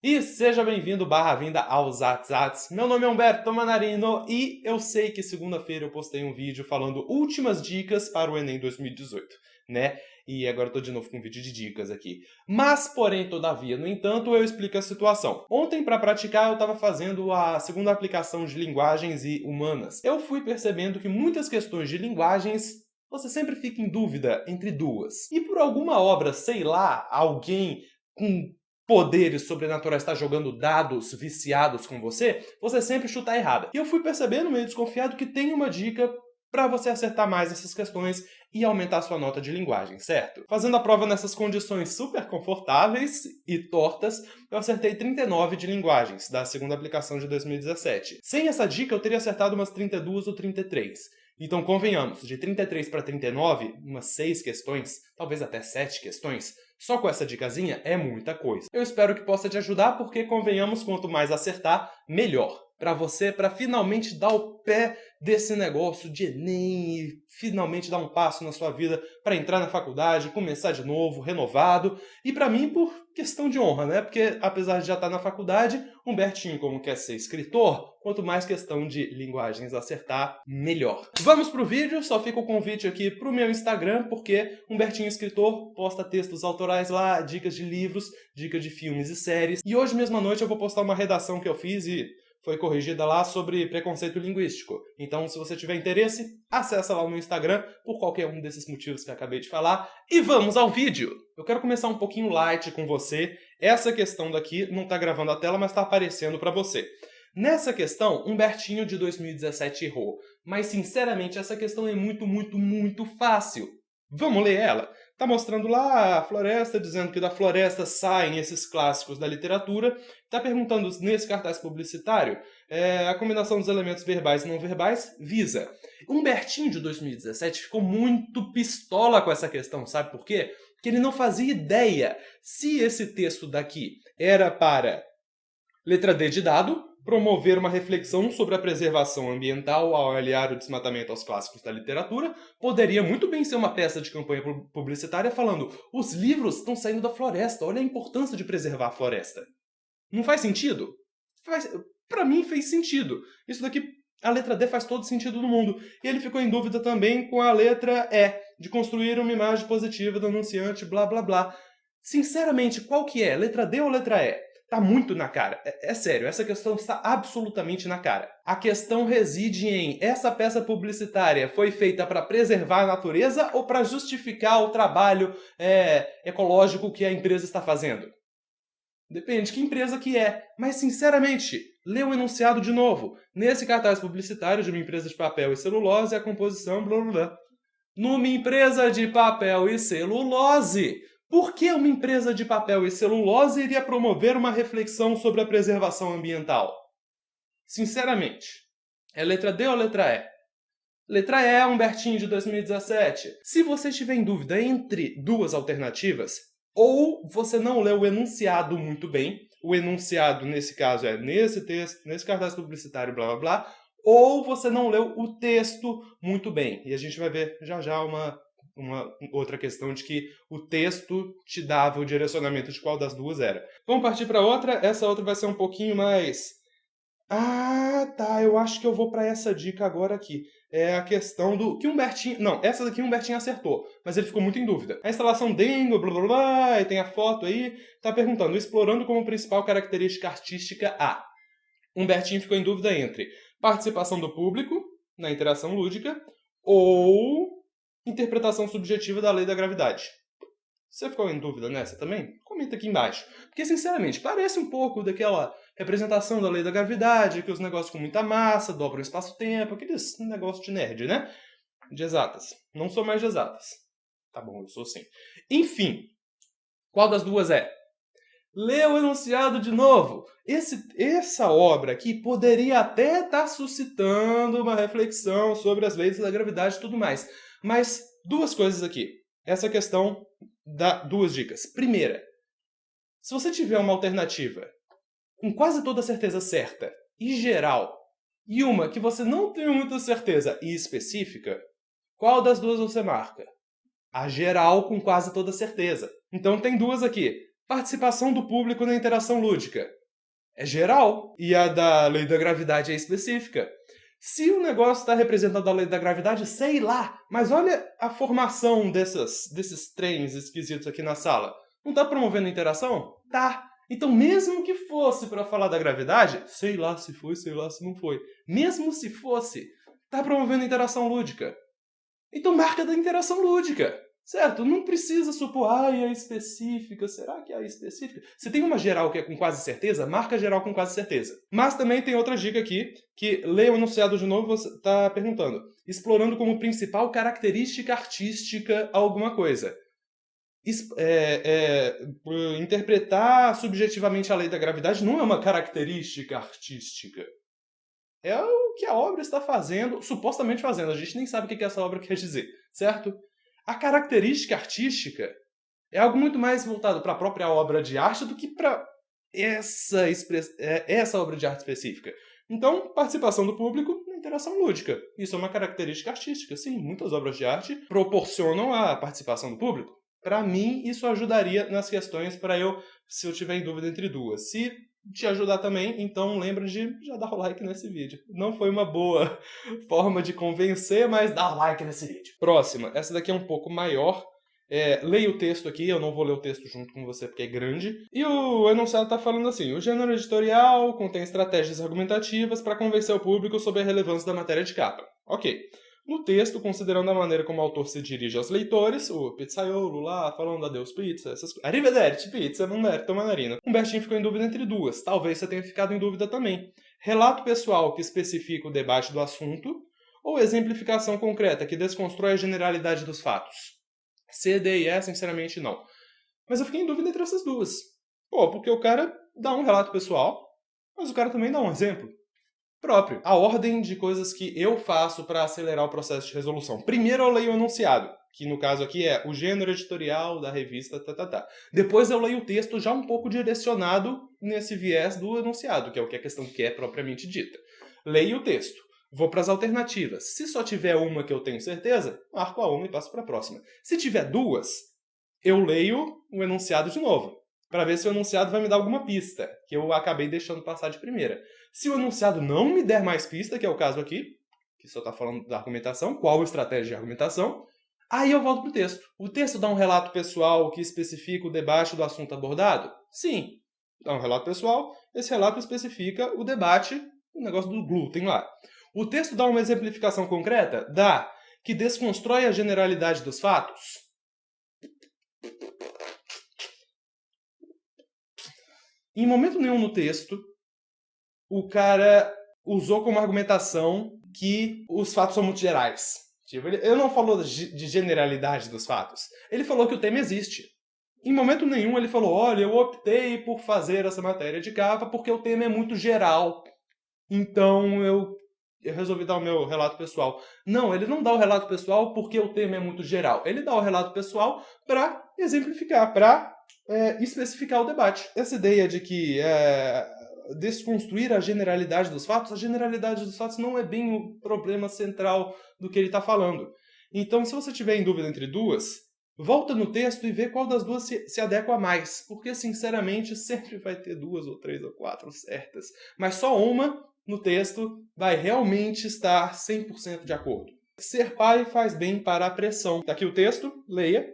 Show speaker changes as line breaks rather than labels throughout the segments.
E seja bem-vindo /vinda aos Atzats. Meu nome é Humberto Manarino e eu sei que segunda-feira eu postei um vídeo falando últimas dicas para o Enem 2018, né? E agora eu tô de novo com um vídeo de dicas aqui. Mas, porém, todavia, no entanto, eu explico a situação. Ontem, para praticar, eu estava fazendo a segunda aplicação de linguagens e humanas. Eu fui percebendo que muitas questões de linguagens você sempre fica em dúvida entre duas. E por alguma obra, sei lá, alguém com poderes sobrenaturais está jogando dados viciados com você, você sempre chuta errada. E eu fui percebendo, meio desconfiado, que tem uma dica para você acertar mais essas questões e aumentar sua nota de linguagem, certo? Fazendo a prova nessas condições super confortáveis e tortas, eu acertei 39 de linguagens, da segunda aplicação de 2017. Sem essa dica, eu teria acertado umas 32 ou 33. Então, convenhamos, de 33 para 39, umas 6 questões, talvez até 7 questões, só com essa dicasinha é muita coisa. Eu espero que possa te ajudar, porque, convenhamos, quanto mais acertar, melhor. Para você, para finalmente dar o pé desse negócio de Enem e finalmente dar um passo na sua vida para entrar na faculdade, começar de novo, renovado. E para mim, por questão de honra, né? Porque apesar de já estar na faculdade, Humbertinho, como quer ser escritor, quanto mais questão de linguagens acertar, melhor. Vamos pro vídeo, só fica o convite aqui pro meu Instagram, porque Humbertinho Escritor posta textos autorais lá, dicas de livros, dicas de filmes e séries. E hoje mesmo à noite eu vou postar uma redação que eu fiz e foi corrigida lá sobre preconceito linguístico. Então, se você tiver interesse, acessa lá o meu Instagram por qualquer um desses motivos que eu acabei de falar. E vamos ao vídeo! Eu quero começar um pouquinho light com você. Essa questão daqui não está gravando a tela, mas está aparecendo para você. Nessa questão, Humbertinho de 2017 errou. Mas, sinceramente, essa questão é muito fácil. Vamos ler ela? Tá mostrando lá a floresta, dizendo que da floresta saem esses clássicos da literatura. Tá perguntando nesse cartaz publicitário a combinação dos elementos verbais e não verbais visa. Humbertinho de 2017 ficou muito pistola com essa questão, sabe por quê? Porque ele não fazia ideia se esse texto daqui era para letra D de dado, promover uma reflexão sobre a preservação ambiental ao aliar o desmatamento aos clássicos da literatura, poderia muito bem ser uma peça de campanha publicitária falando: os livros estão saindo da floresta, olha a importância de preservar a floresta. Não faz sentido? Pra mim fez sentido. Isso daqui, a letra D faz todo sentido no mundo. E ele ficou em dúvida também com a letra E, de construir uma imagem positiva do anunciante, blá blá blá. Sinceramente, qual que é? Letra D ou letra E? Tá muito na cara. É sério, essa questão está absolutamente na cara. A questão reside em: essa peça publicitária foi feita para preservar a natureza ou para justificar o trabalho ecológico que a empresa está fazendo? Depende que empresa que é. Mas, sinceramente, lê o enunciado de novo. Nesse cartaz publicitário de uma empresa de papel e celulose, a composição blá blá blá. Numa empresa de papel e celulose. Por que uma empresa de papel e celulose iria promover uma reflexão sobre a preservação ambiental? Sinceramente, é letra D ou letra E? Letra E, Humbertinho de 2017. Se você estiver em dúvida entre duas alternativas, ou você não leu o enunciado muito bem, o enunciado nesse caso é nesse texto, nesse cartaz publicitário, blá blá blá, ou você não leu o texto muito bem. E a gente vai ver já uma outra questão de que o texto te dava o direcionamento de qual das duas era. Vamos partir para outra. Essa outra vai ser um pouquinho mais... Ah, tá, eu acho que eu vou para essa dica agora aqui. É a questão do... que Humbertinho... Não, essa daqui o Humbertinho acertou, mas ele ficou muito em dúvida. A instalação Dengo, blá blá blá, e tem a foto aí, tá perguntando: explorando como principal característica artística A. Humbertinho ficou em dúvida entre participação do público na interação lúdica ou interpretação subjetiva da lei da gravidade. Você ficou em dúvida nessa também? Comenta aqui embaixo. Porque, sinceramente, parece um pouco daquela representação da lei da gravidade, que os negócios com muita massa, dobram o espaço-tempo, aqueles negócios de nerd, né? De exatas. Não sou mais de exatas. Tá bom, eu sou sim. Enfim, qual das duas é? Lê o enunciado de novo. Essa obra aqui poderia até estar suscitando uma reflexão sobre as leis da gravidade e tudo mais. Mas duas coisas aqui. Essa questão dá duas dicas. Primeira, se você tiver uma alternativa com quase toda certeza certa e geral, e uma que você não tem muita certeza e específica, qual das duas você marca? A geral com quase toda certeza. Então tem duas aqui. Participação do público na interação lúdica. É geral. E a da lei da gravidade é específica. Se o negócio está representando a lei da gravidade, sei lá. Mas olha a formação desses trens esquisitos aqui na sala. Não está promovendo interação? Tá. Então, mesmo que fosse para falar da gravidade, sei lá se foi, sei lá se não foi. Mesmo se fosse, está promovendo interação lúdica. Então, marca da interação lúdica. Certo? Não precisa supor, é específica. Será que é específica? Se tem uma geral que é com quase certeza, marca geral com quase certeza. Mas também tem outra dica aqui, que leia o enunciado de novo, você está perguntando. Explorando como principal característica artística alguma coisa. Interpretar subjetivamente a lei da gravidade não é uma característica artística. É o que a obra está fazendo, supostamente fazendo. A gente nem sabe o que essa obra quer dizer, certo? A característica artística é algo muito mais voltado para a própria obra de arte do que para essa obra de arte específica. Então, participação do público na interação lúdica. Isso é uma característica artística. Sim, muitas obras de arte proporcionam a participação do público. Para mim, isso ajudaria nas questões se eu tiver em dúvida entre duas. Se te ajudar também, então lembra de já dar o like nesse vídeo. Não foi uma boa forma de convencer, mas dá like nesse vídeo. Próxima, essa daqui é um pouco maior. Leia o texto aqui, eu não vou ler o texto junto com você porque é grande. E o enunciado está falando assim: o gênero editorial contém estratégias argumentativas para convencer o público sobre a relevância da matéria de capa. Ok. No texto, considerando a maneira como o autor se dirige aos leitores, o pizzaiolo lá, falando adeus pizza, essas coisas. Arrivederci pizza, Humberto Manarino. Humbertinho ficou em dúvida entre duas. Talvez você tenha ficado em dúvida também. Relato pessoal que especifica o debate do assunto ou exemplificação concreta que desconstrói a generalidade dos fatos? C, D e E, sinceramente, não. Mas eu fiquei em dúvida entre essas duas. Porque o cara dá um relato pessoal, mas o cara também dá um exemplo próprio. A ordem de coisas que eu faço para acelerar o processo de resolução. Primeiro eu leio o enunciado, que no caso aqui é o gênero editorial da revista, Depois eu leio o texto já um pouco direcionado nesse viés do enunciado, que é o que a questão quer propriamente dita. Leio o texto. Vou para as alternativas. Se só tiver uma que eu tenho certeza, marco a uma e passo para a próxima. Se tiver duas, eu leio o enunciado de novo, para ver se o enunciado vai me dar alguma pista, que eu acabei deixando passar de primeira. Se o enunciado não me der mais pista, que é o caso aqui, que só está falando da argumentação, qual estratégia de argumentação, aí eu volto para o texto. O texto dá um relato pessoal que especifica o debate do assunto abordado? Sim, dá um relato pessoal, esse relato especifica o debate, o negócio do glúten lá. O texto dá uma exemplificação concreta? Dá. Que desconstrói a generalidade dos fatos? Em momento nenhum no texto, o cara usou como argumentação que os fatos são muito gerais. Tipo, ele não falou de generalidade dos fatos. Ele falou que o tema existe. Em momento nenhum ele falou, olha, eu optei por fazer essa matéria de capa porque o tema é muito geral. Então eu resolvi dar o meu relato pessoal. Não, ele não dá o relato pessoal porque o tema é muito geral. Ele dá o relato pessoal para exemplificar, para especificar o debate. Essa ideia de que desconstruir a generalidade dos fatos, a generalidade dos fatos não é bem o problema central do que ele está falando. Então, se você tiver em dúvida entre duas, volta no texto e vê qual das duas se adequa mais. Porque, sinceramente, sempre vai ter 2 ou 3 ou 4 certas. Mas só uma no texto vai realmente estar 100% de acordo. Ser pai faz bem para a pressão. Tá aqui o texto, leia.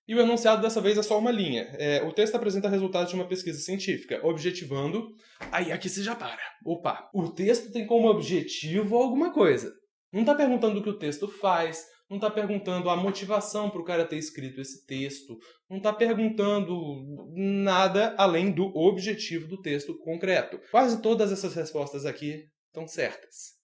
E o enunciado dessa vez é só uma linha. O texto apresenta resultados de uma pesquisa científica, objetivando... Aí aqui você já para. Opa! O texto tem como objetivo alguma coisa. Não está perguntando o que o texto faz, não está perguntando a motivação para o cara ter escrito esse texto, não está perguntando nada além do objetivo do texto concreto. Quase todas essas respostas aqui estão certas.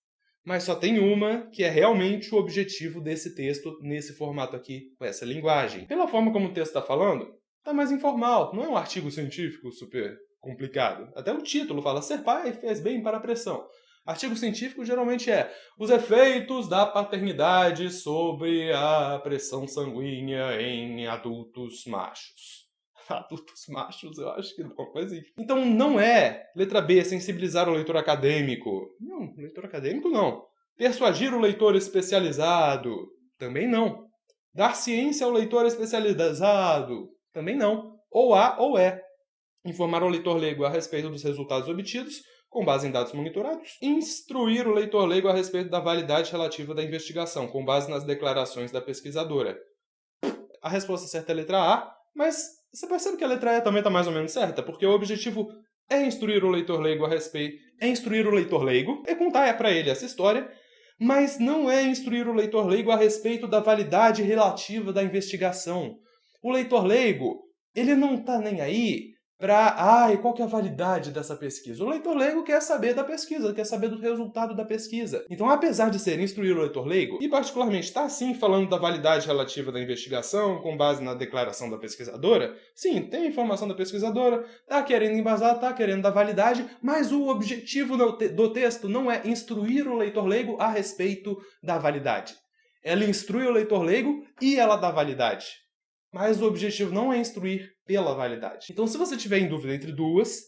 Mas só tem uma que é realmente o objetivo desse texto nesse formato aqui, com essa linguagem. Pela forma como o texto está falando, está mais informal, não é um artigo científico super complicado. Até o título fala, ser pai fez bem para a pressão. Artigo científico geralmente é os efeitos da paternidade sobre a pressão sanguínea em adultos machos. Adultos machos, eu acho que não, mas enfim. Então não é, letra B, sensibilizar o leitor acadêmico. Não, leitor acadêmico não. Persuadir o leitor especializado. Também não. Dar ciência ao leitor especializado. Também não. ou A ou E. Informar o leitor leigo a respeito dos resultados obtidos, com base em dados monitorados. Instruir o leitor leigo a respeito da validade relativa da investigação, com base nas declarações da pesquisadora. A resposta certa é a letra A, mas você percebe que a letra E também está mais ou menos certa, porque o objetivo é instruir o leitor leigo a respeito... É instruir o leitor leigo, é contar para ele essa história, mas não é instruir o leitor leigo a respeito da validade relativa da investigação. O leitor leigo, ele não está nem aí para, qual que é a validade dessa pesquisa? O leitor leigo quer saber da pesquisa, quer saber do resultado da pesquisa. Então, apesar de ser instruir o leitor leigo, e particularmente está sim falando da validade relativa da investigação, com base na declaração da pesquisadora, sim, tem a informação da pesquisadora, está querendo embasar, está querendo dar validade, mas o objetivo do texto não é instruir o leitor leigo a respeito da validade. Ela instrui o leitor leigo e ela dá validade. Mas o objetivo não é instruir pela validade. Então, se você tiver em dúvida entre duas,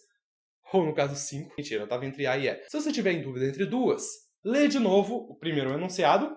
ou no caso 5, mentira, eu estava entre A e E. Se você tiver em dúvida entre duas, lê de novo o primeiro enunciado,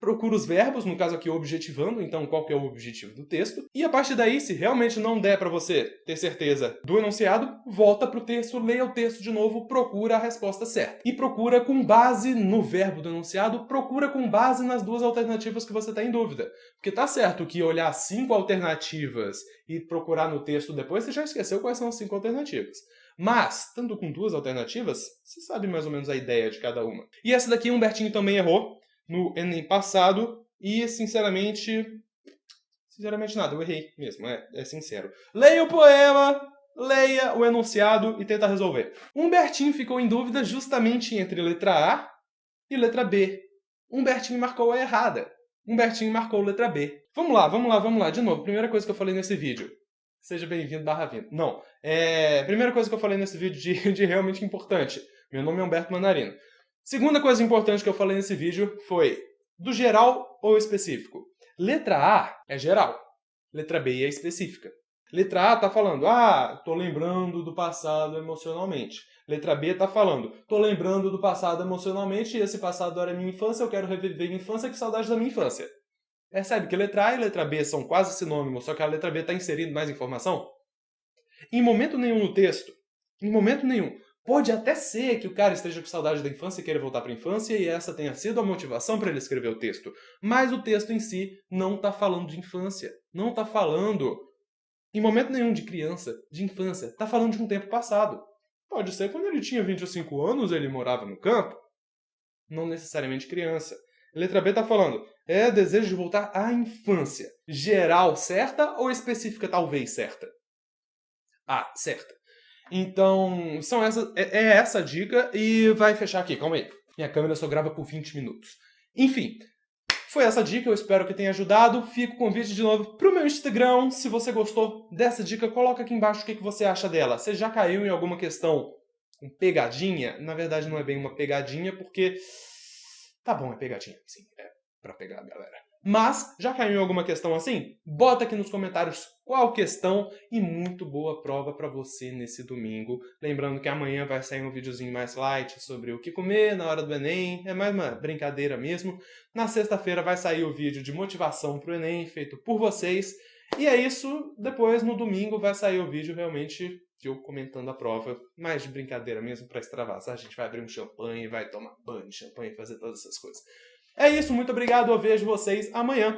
procura os verbos, no caso aqui objetivando, então qual que é o objetivo do texto, e a partir daí, se realmente não der para você ter certeza do enunciado, volta para o texto, leia o texto de novo, procura a resposta certa. E procura com base no verbo do enunciado, procura com base nas duas alternativas que você está em dúvida. Porque tá certo que olhar 5 alternativas e procurar no texto depois, você já esqueceu quais são as 5 alternativas. Mas, estando com duas alternativas, você sabe mais ou menos a ideia de cada uma. E essa daqui, Humbertinho também errou no Enem passado, e sinceramente nada, eu errei mesmo, é sincero. Leia o poema, leia o enunciado e tenta resolver. Humbertinho ficou em dúvida justamente entre letra A e letra B. Humbertinho marcou a errada. Humbertinho marcou letra B. Vamos lá, de novo, primeira coisa que eu falei nesse vídeo. Seja bem-vindo, /vindo. Não, primeira coisa que eu falei nesse vídeo de realmente importante. Meu nome é Humberto Manarino. Segunda coisa importante que eu falei nesse vídeo foi do geral ou específico. Letra A é geral, letra B é específica. Letra A está falando, tô lembrando do passado emocionalmente. Letra B está falando, tô lembrando do passado emocionalmente e esse passado era minha infância, eu quero reviver minha infância, que saudade da minha infância. Percebe que letra A e letra B são quase sinônimos, só que a letra B está inserindo mais informação? Em momento nenhum no texto, pode até ser que o cara esteja com saudade da infância e queira voltar para a infância e essa tenha sido a motivação para ele escrever o texto. Mas o texto em si não está falando de infância. Não está falando, em momento nenhum, de criança, de infância. Está falando de um tempo passado. Pode ser quando ele tinha 25 anos, ele morava no campo. Não necessariamente criança. Letra B está falando, desejo de voltar à infância. Geral certa ou específica talvez certa? Certa. Então, essa dica e vai fechar aqui, calma aí. Minha câmera só grava por 20 minutos. Enfim, foi essa dica, eu espero que tenha ajudado. Fica o convite de novo pro meu Instagram. Se você gostou dessa dica, coloca aqui embaixo o que você acha dela. Você já caiu em alguma questão com pegadinha? Na verdade, não é bem uma pegadinha, porque... Tá bom, é pegadinha, sim, é pra pegar a galera. Mas, já caiu em alguma questão assim? Bota aqui nos comentários qual questão e muito boa prova pra você nesse domingo. Lembrando que amanhã vai sair um videozinho mais light sobre o que comer na hora do Enem. É mais uma brincadeira mesmo. Na sexta-feira vai sair o vídeo de motivação pro Enem, feito por vocês. E é isso. Depois, no domingo, vai sair o vídeo realmente de eu comentando a prova. Mais de brincadeira mesmo pra extravasar. A gente vai abrir um champanhe, vai tomar banho de champanhe e fazer todas essas coisas. É isso, muito obrigado, eu vejo vocês amanhã.